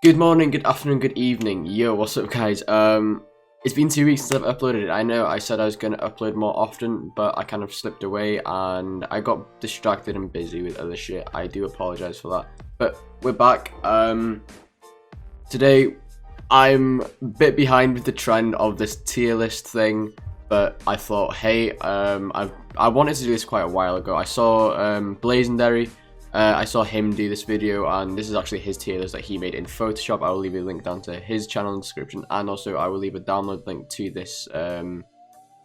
Good morning, good afternoon, good evening. Yo, what's up guys? It's been 2 weeks since I've uploaded it. I know I said I was going to upload more often, but I kind of slipped away and I got distracted and busy with other shit. I do apologize for that. But we're back. Today I'm a bit behind with the trend of this tier list thing, but I thought, hey, I wanted to do this quite a while ago. I saw Blazendary. I saw him do this video, and this is actually his tier list that he made in Photoshop. I will leave a link down to his channel in the description, and also I will leave a download link to this, to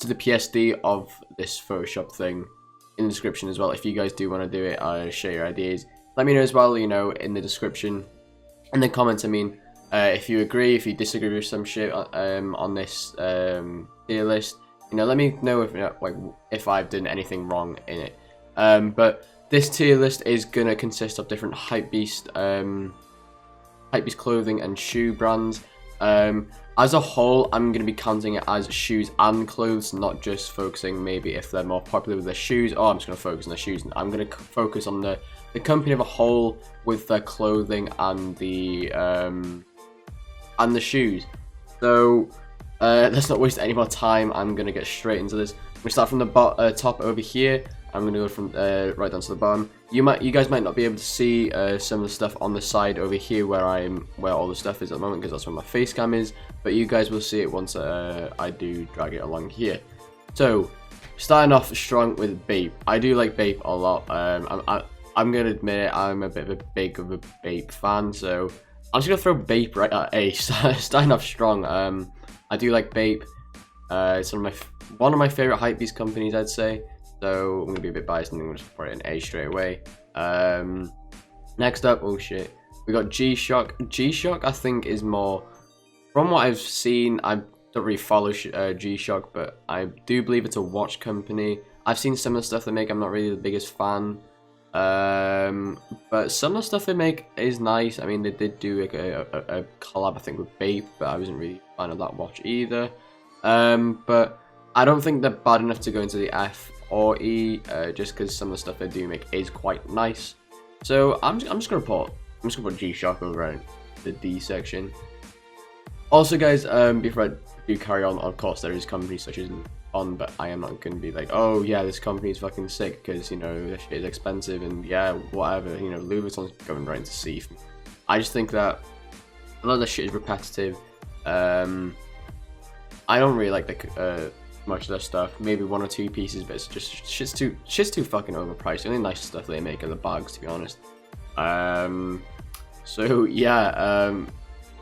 the PSD of this Photoshop thing in the description as well. If you guys do want to do it, share your ideas. Let me know as well, you know, in the description, in the comments. I mean, if you agree, if you disagree with some shit on this tier list, you know, let me know if if I've done anything wrong in it. But this tier list is gonna consist of different Hypebeast clothing and shoe brands. As a whole, I'm gonna be counting it as shoes and clothes, not just focusing maybe if they're more popular with their shoes. Oh, I'm just gonna focus on the shoes. I'm gonna focus on the company of a whole with their clothing and the shoes. So let's not waste any more time. I'm gonna get straight into this. We start from the top over here. I'm gonna go from right down to the bottom. You guys might not be able to see some of the stuff on the side over here where all the stuff is at the moment, because that's where my face cam is. But you guys will see it once I do drag it along here. So starting off strong with Bape. I do like Bape a lot. I'm gonna admit I'm a bit of a Bape fan, so I'm just gonna throw Bape right at A. Starting off strong. I do like Bape. It's one of my favorite Hypebeast companies, I'd say. So I'm gonna be a bit biased and I'm gonna just put it in A straight away. Next up, oh shit, we got G-Shock. G-Shock I think is more, from what I've seen, I don't really follow G-Shock, but I do believe it's a watch company. I've seen some of the stuff they make. I'm not really the biggest fan, but some of the stuff they make is nice. I mean, they did do like a collab I think with Bape, but I wasn't really a fan of that watch either. But I don't think they're bad enough to go into the F or E, just because some of the stuff they do make is quite nice. So I'm just gonna put G-Shock over in the D section. Also, guys, before I do carry on, of course there is companies such as On, but I am not gonna be like, oh yeah, this company is fucking sick because, you know, this shit is expensive and yeah, whatever. You know, Louis Vuitton's going right into C for me. I just think that a lot of this shit is repetitive. I don't really like the much of their stuff. Maybe one or two pieces, but it's just shit's too fucking overpriced. The only nice stuff they make are the bags, to be honest. So yeah,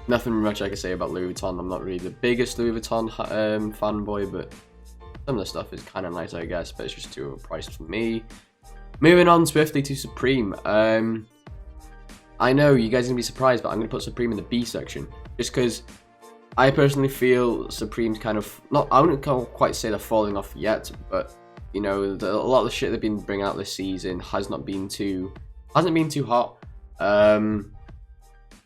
nothing much I can say about Louis Vuitton. I'm not really the biggest Louis Vuitton fanboy, but some of the stuff is kind of nice, I guess, but it's just too overpriced for me. Moving on swiftly to Supreme. I know you guys are gonna be surprised, but I'm gonna put Supreme in the B section just because I personally feel Supreme's kind of I wouldn't quite say they're falling off yet, but you know, a lot of the shit they've been bringing out this season hasn't been too hot. I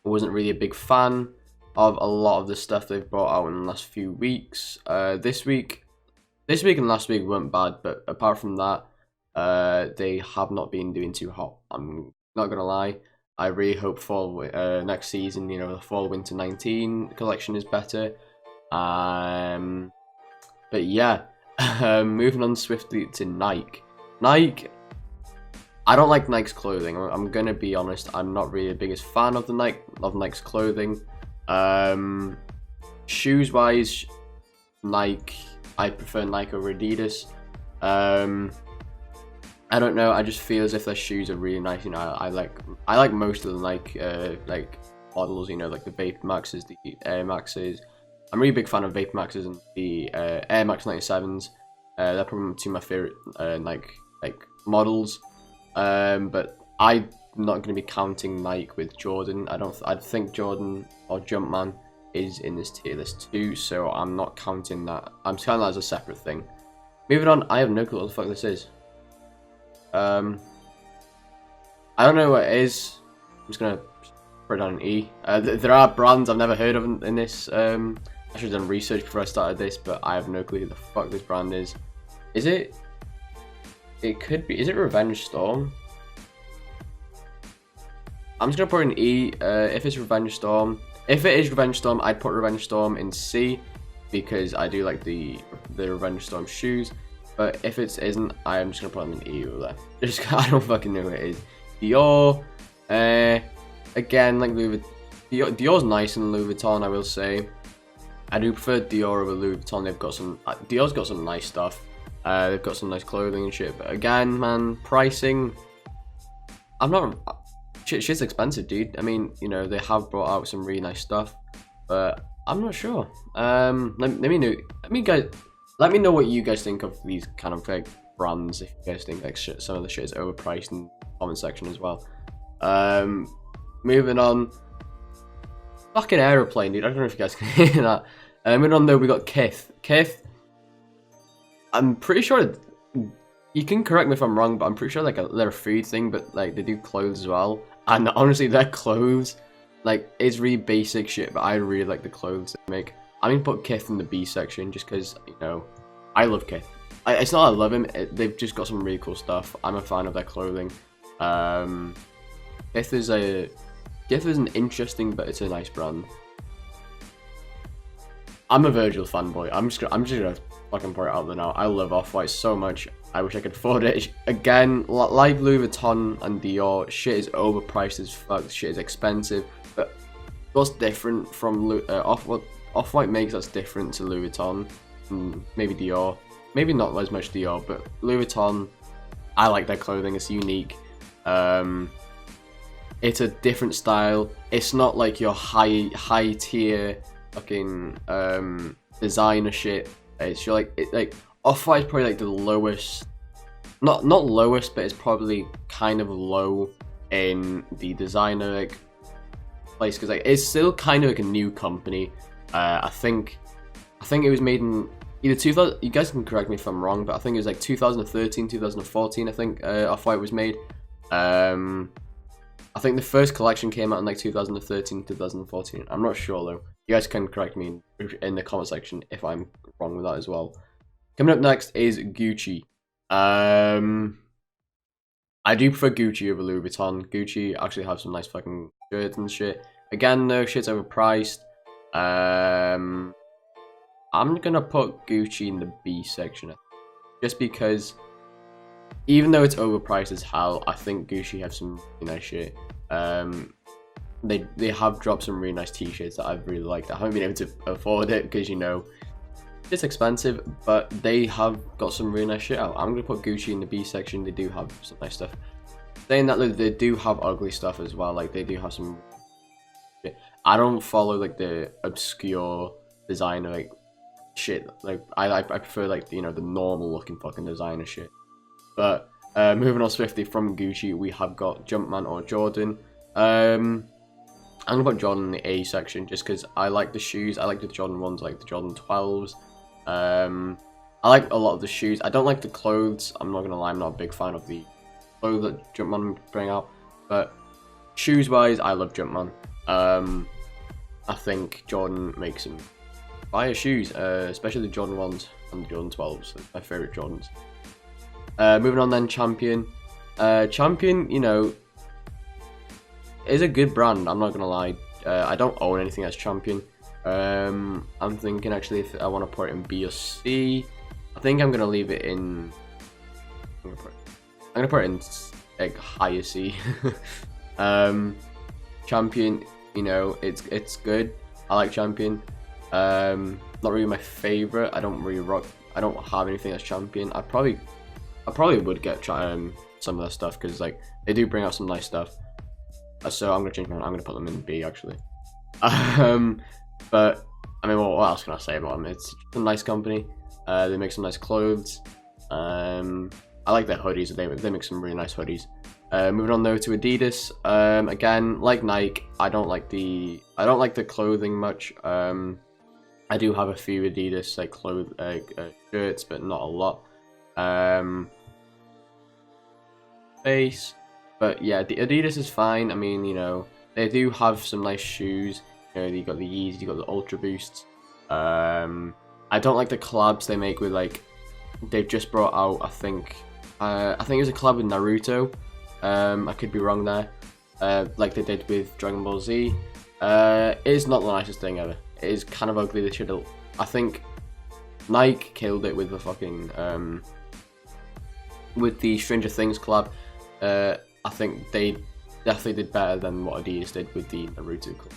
wasn't really a big fan of a lot of the stuff they've brought out in the last few weeks. This week and last week weren't bad, but apart from that, they have not been doing too hot. I'm not gonna lie. I really hope for next season, you know, the fall winter 19 collection is better. But yeah, moving on swiftly to Nike. Nike, I don't like Nike's clothing. I'm gonna be honest. I'm not really the biggest fan of Nike's clothing. Shoes wise, Nike. I prefer Nike over Adidas. I don't know. I just feel as if their shoes are really nice. You know, I like most of the Nike like models. You know, like the Vape Maxes, the Air Maxes. I'm a really big fan of Vape Maxes and the Air Max 97s. They're probably two of my favorite Nike like models. But I'm not going to be counting Nike with Jordan. I think Jordan or Jumpman is in this tier list too. So I'm not counting that. I'm counting that as a separate thing. Moving on. I have no clue what the fuck this is. I don't know what it is. I'm just gonna put it on an E. There are brands I've never heard of in this. I should have done research before I started this, but I have no clue who the fuck this brand is. Is it? It could be. Is it Revenge Storm? I'm just gonna put an E. If it's Revenge Storm, if it is Revenge Storm, I'd put Revenge Storm in C because I do like the Revenge Storm shoes. But if it isn't, I'm just gonna put them in E over there. Just I don't fucking know who it is. Dior, again like Dior's nice in Louis Vuitton, I will say. I do prefer Dior over Louis Vuitton. They've got some Dior's got some nice stuff. They've got some nice clothing and shit. But again, man, pricing. I'm not. Shit's expensive, dude. I mean, you know, they have brought out some really nice stuff, but I'm not sure. Let me know. Let me know what you guys think of these kind of like brands. If you guys think like some of the shit is overpriced in the comment section as well. Moving on. Fucking aeroplane, dude. I don't know if you guys can hear that. Moving on though, we got Kith. Kith. I'm pretty sure. You can correct me if I'm wrong, but I'm pretty sure like they're a food thing, but like they do clothes as well. And honestly, their clothes, like, it's really basic shit, but I really like the clothes they make. I'm gonna put Kith in the B section just because, you know, I love Kith. It's not I love him, they've just got some really cool stuff. I'm a fan of their clothing. Kith is an interesting, but it's a nice brand. I'm a Virgil fanboy. I'm just gonna fucking pour it out there now. I love Off-White so much. I wish I could afford it. Again, like Louis Vuitton and Dior, shit is overpriced as fuck. Shit is expensive. But what's different from Off-White makes that's different to Louis Vuitton and maybe Dior. Maybe not as much Dior, but Louis Vuitton, I like their clothing. It's unique. It's a different style. It's not like your high tier fucking designer shit. It's your like Off-White is probably like the lowest, not lowest, but it's probably kind of low in the designer like place because like it's still kind of like a new company. I think it was made in either 2000. You guys can correct me if I'm wrong, but I think it was like 2013, 2014. I think Off-White was made. I think the first collection came out in like 2013, 2014. I'm not sure though. You guys can correct me in the comment section if I'm wrong with that as well. Coming up next is Gucci. I do prefer Gucci over Louis Vuitton. Gucci actually have some nice fucking shirts and shit. Again, though, shit's overpriced. I'm gonna put Gucci in the B section, just because, even though it's overpriced as hell, I think Gucci have some really nice shit. They have dropped some really nice t-shirts that I've really liked. I haven't been able to afford it because, you know, it's expensive, but they have got some really nice shit out. I'm gonna put Gucci in the B section. They do have some nice stuff. Saying that, they do have ugly stuff as well. Like they do have some shit. I don't follow like the obscure designer like shit. Like I prefer like, you know, the normal looking fucking designer shit. But moving on swiftly from Gucci, we have got Jumpman or Jordan. I'm gonna put Jordan in the A section just because I like the shoes. I like the Jordan 1s, like the Jordan 12s. I like a lot of the shoes. I don't like the clothes. I'm not gonna lie, I'm not a big fan of the clothes that Jumpman bring out. But shoes wise, I love Jumpman. I think Jordan makes some fire shoes, especially the Jordan 1s and the Jordan 12s. They're my favorite Jordans. Moving on then, Champion. Champion, you know, is a good brand. I'm not gonna lie. I don't own anything that's Champion. I'm thinking actually if I want to put it in B or C. I think I'm gonna leave it in. I'm gonna put it in like higher C. Champion, you know, it's good. I like Champion. Not really my favorite. I don't have anything that's Champion. I probably would get some of their stuff because like they do bring out some nice stuff. So I'm gonna change my mind. I'm gonna put them in B actually. But I mean, what else can I say about them? It's a nice company. They make some nice clothes. I like their hoodies. They make some really nice hoodies. Moving on though to Adidas. Again, like Nike, I don't like the clothing much. I do have a few Adidas like shirts, but not a lot. Base. But yeah, the Adidas is fine. I mean, you know, they do have some nice shoes. You know, you got the Yeezy, you got the Ultra Boosts. I don't like the collabs they make with like, they've just brought out, I think it was a collab with Naruto. I could be wrong there. like they did with Dragon Ball Z. It is not the nicest thing ever. It is kind of ugly. They should have. I think Nike killed it with the fucking with the Stranger Things collab. I think they definitely did better than what Adidas did with the Naruto collab.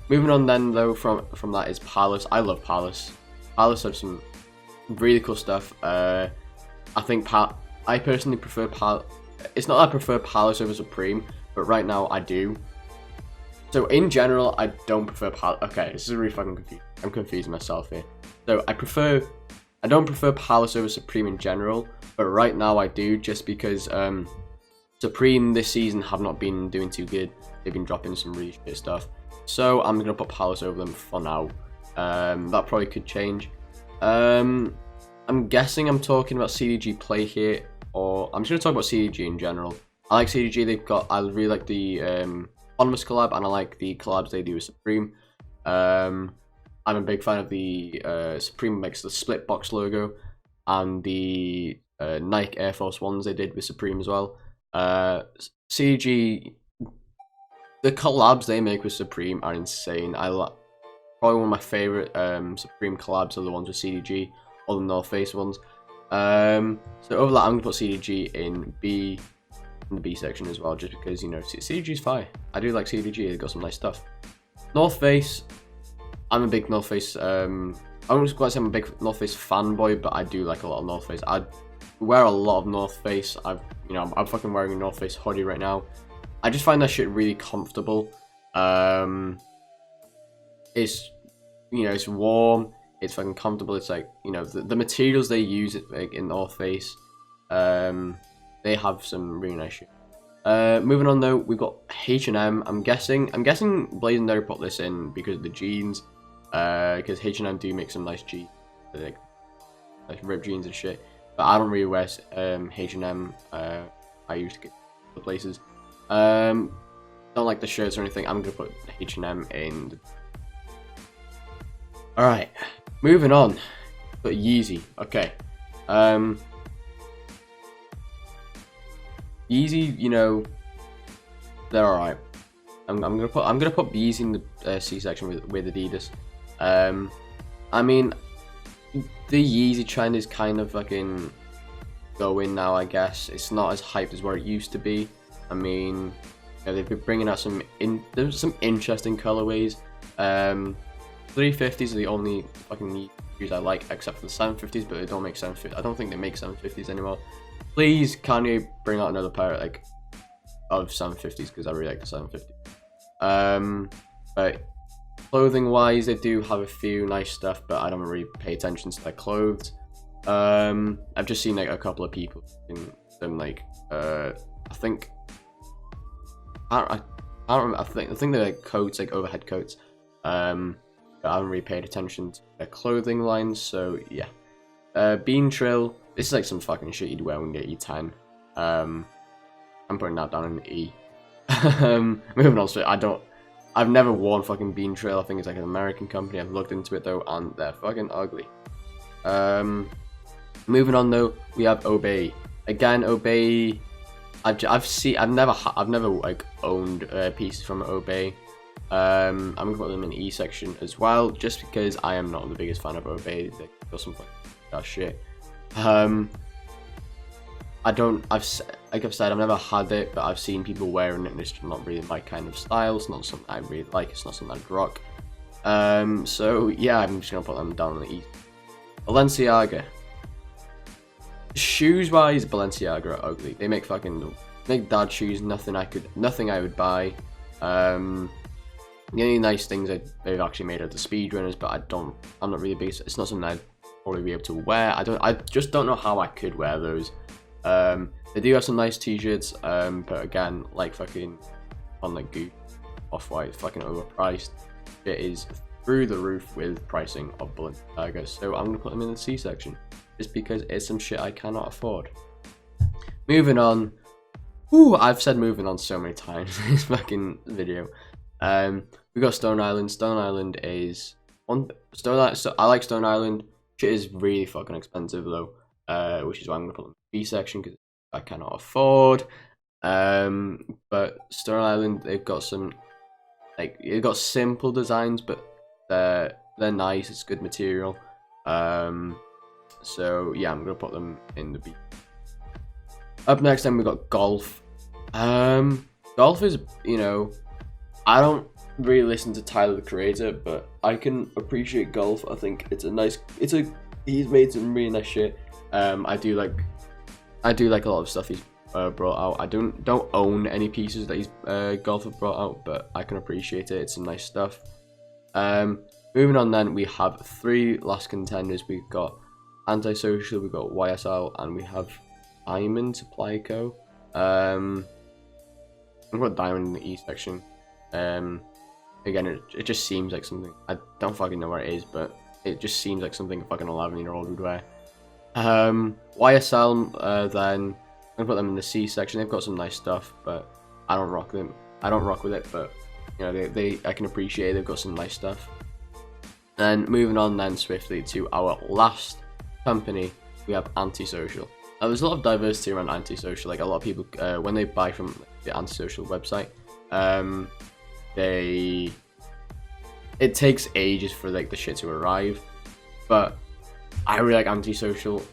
Moving on then though from that is Palace. I love Palace. Palace have some really cool stuff. I think I personally prefer Palace. It's not that I prefer Palace over Supreme, but right now I do. So in general, I don't prefer Palace. Okay, this is really fucking confusing. I'm confusing myself here. So I don't prefer Palace over Supreme in general, but right now I do, just because Supreme this season have not been doing too good. They've been dropping some really shit stuff. So I'm gonna put Palace over them for now. That probably could change. I'm guessing I'm talking about CDG Play here, or I'm just gonna talk about CDG in general. I like CDG. I really like the Anonymous collab, and I like the collabs they do with Supreme. I'm a big fan of the Supreme makes the split box logo, and the Nike Air Force Ones they did with Supreme as well. CDG, the collabs they make with Supreme are insane. Probably one of my favorite Supreme collabs are the ones with CDG, or the North Face ones. So over that, I'm gonna put CDG in the B section as well, just because, you know, CDG's fire. I do like CDG. They've got some nice stuff. North Face, I'm a big North Face. I wouldn't quite say I'm a big North Face fanboy, but I do like a lot of North Face. I wear a lot of North Face. I'm fucking wearing a North Face hoodie right now. I just find that shit really comfortable. It's, you know, it's warm. It's fucking comfortable. It's like, you know, the materials they use like in North Face, they have some really nice shit. Moving on though, we've got H&M. I'm guessing Blazendary put this in because of the jeans. Because H&M do make some nice jeans, like ripped jeans and shit. But I don't really wear H&M. I used to get the places. Don't like the shirts or anything. I'm gonna put H&M in. All right, moving on. But Yeezy. Okay. Yeezy, you know, they're alright. I'm gonna put Yeezy in the C section with Adidas. I mean, the Yeezy trend is kind of fucking going now. I guess it's not as hyped as where it used to be. I mean, you know, they've been bringing out there's some interesting colorways. 350s are the only fucking Yeezys I like, except for the 750s, but they don't make 750s. I don't think they make 750s anymore. Please, Kanye, bring out another pair like of 750s, because I really like the 750s. But clothing wise, they do have a few nice stuff, but I don't really pay attention to their clothes. I've just seen like a couple of people in them, like I think I don't remember. I think they're like coats, like overhead coats. But I haven't really paid attention to their clothing lines, so yeah. Bean Trill. This is like some fucking shit you'd wear when you get E10. I'm putting that down in an E. Moving on, so I've never worn fucking Bean Trail. I think it's like an American company. I've looked into it though, and they're fucking ugly. Moving on though, we have Obey. Again, Obey. I've never like owned pieces from Obey. I'm gonna put them in the E section as well, just because I am not the biggest fan of Obey. They got some fucking shit. Like I've said, I've never had it, but I've seen people wearing it, and it's not really my kind of style. It's not something I really like. It's not something I'd rock. So yeah, I'm just gonna put them down on the E. Balenciaga. Shoes wise, Balenciaga are ugly. They make dad shoes. Nothing I would buy. The only nice things they've actually made are the speedrunners, but I'm not really big. It's not something I'd probably be able to wear. I just don't know how I could wear those. They do have some nice t-shirts, but again, like fucking on like Goop, Off-White, fucking overpriced. It is through the roof with pricing of Balenciaga, so I'm gonna put them in the C section, just because it's some shit I cannot afford. Moving on. Ooh, I've said moving on so many times in this fucking video. We got Stone Island. Stone Island is so I like Stone Island. Shit is really fucking expensive though, which is why I'm gonna put them in the B section, because I cannot afford. But Stone Island, they've got some they've got simple designs, but they're nice. It's good material. So yeah, I'm gonna put them in the B. Up next, then we got golf. Golf is, you know, I don't really listen to Tyler the Creator, but I can appreciate golf. I think it's he's made some really nice shit. I do like a lot of stuff he's brought out. I don't own any pieces that he's golf have brought out, but I can appreciate it. It's some nice stuff. Moving on, then we have 3 last contenders. We've got Antisocial, we've got YSL, and we have Diamond Supply Co. I've got Diamond in the E section. Again, it just seems like something, I don't fucking know where it is, but it just seems like something a fucking 11-year-old would wear. YSL, then I'm gonna put them in the C section. They've got some nice stuff, but I don't rock them. I don't rock with it, but you know, I can appreciate it. They've got some nice stuff. Then moving on then swiftly to our last company, we have Antisocial. Now there's a lot of diversity around Antisocial. Like a lot of people, when they buy from the Antisocial website, it takes ages for like the shit to arrive, but I really like Antisocial.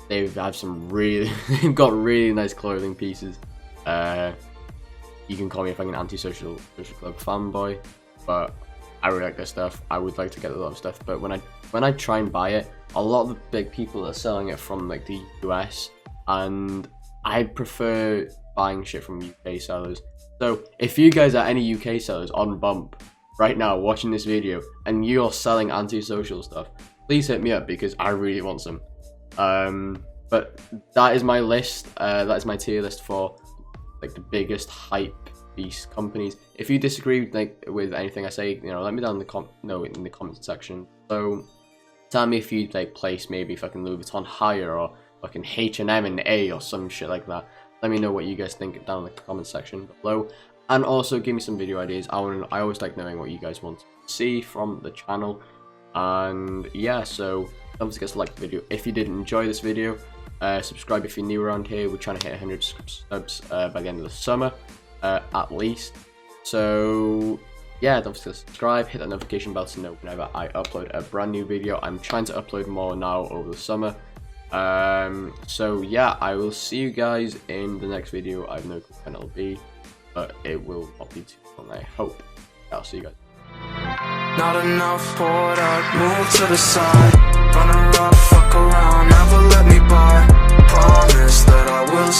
They've got really nice clothing pieces. You can call me a fucking Antisocial social club fanboy, but I really like their stuff. I would like to get a lot of stuff, but when I try and buy it, a lot of the big people are selling it from like the US, and I prefer buying shit from UK sellers. So if you guys are any UK sellers on Bump right now watching this video and you're selling Antisocial stuff, please hit me up because I really want some. But that is my list. That is my tier list for like the biggest Hypebeast companies. If you disagree with anything I say, you know, let me down in the comment section. So tell me if you'd like place maybe fucking Louis Vuitton higher, or fucking H&M and A, or some shit like that. Let me know what you guys think down in the comment section below, and also give me some video ideas. I always like knowing what you guys want to see from the channel. And yeah, so don't forget to like the video if you did enjoy this video. Subscribe if you're new around here. We're trying to hit 100 subs by the end of the summer, at least. So yeah, don't forget to subscribe, hit that notification bell to know whenever I upload a brand new video. I'm trying to upload more now over the summer. So yeah, I will see you guys in the next video. I have no clue when it'll be, but it will not be too long, I hope. I'll see you guys. Not enough poured out, move to the side. Run around, fuck around, never let me by. Promise that I will